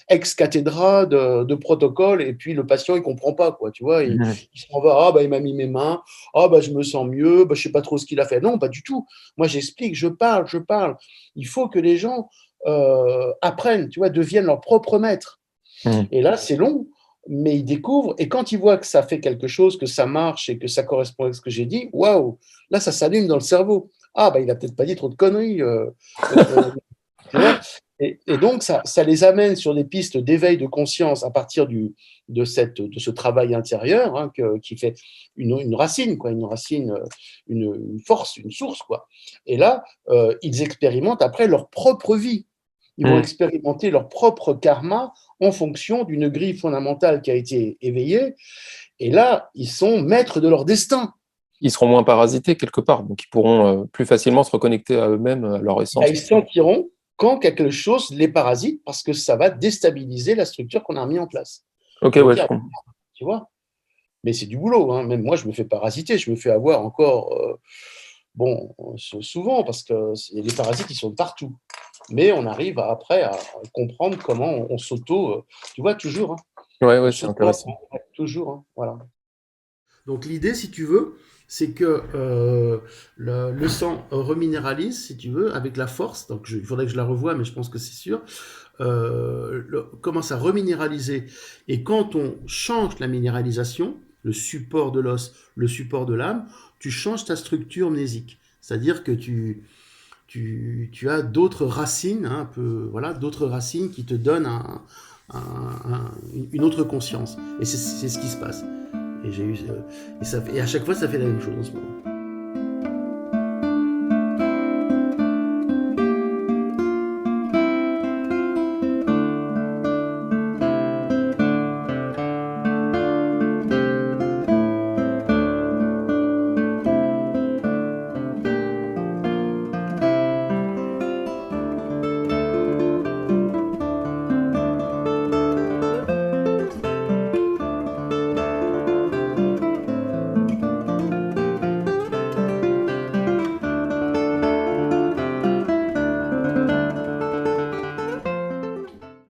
ex cathedra de protocole. Et puis, le patient, il comprend pas, quoi. Tu vois, Mhm. il s'en va. Ah, il m'a mis mes mains. Ah, je me sens mieux. Je sais pas trop ce qu'il a fait. Non, pas du tout. Moi, j'explique, je parle, je parle. Il faut que les gens apprennent, tu vois, deviennent leur propre maître. Mhm. Et là, c'est long, mais ils découvrent. Et quand ils voient que ça fait quelque chose, que ça marche et que ça correspond à ce que j'ai dit, waouh, là, ça s'allume dans le cerveau. Ah, il n'a peut-être pas dit trop de conneries. Tu vois. Et donc, ça les amène sur des pistes d'éveil de conscience à partir de ce travail intérieur qui fait une racine, quoi, une force, une source, quoi. Et là, ils expérimentent après leur propre vie. Ils vont Mhm. expérimenter leur propre karma en fonction d'une grille fondamentale qui a été éveillée. Et là, ils sont maîtres de leur destin. Ils seront moins parasités quelque part, donc ils pourront plus facilement se reconnecter à eux-mêmes, à leur essence. Ils sentiront quand quelque chose les parasite parce que ça va déstabiliser la structure qu'on a mis en place. Ok, Ils vont ouais, je dire, comprends. tu vois, mais c'est du boulot. Hein. Même moi, je me fais parasiter, je me fais avoir encore, souvent, parce que les parasites, ils sont partout. Mais on arrive après à comprendre comment on s'auto, tu vois, toujours, hein, Ouais, on ouais, c'est intéressant. s'auto-apprend, toujours, hein, voilà. Donc l'idée, si tu veux, c'est que le sang reminéralise, si tu veux, avec la force. Donc il faudrait que je la revoie, mais je pense que c'est sûr. Commence à reminéraliser. Et quand on change la minéralisation, le support de l'os, le support de l'âme, tu changes ta structure mnésique. C'est-à-dire que tu as d'autres racines, hein, un peu, voilà, d'autres racines qui te donnent une autre conscience. Et c'est ce qui se passe. Et, et à chaque fois, ça fait la même chose en ce moment.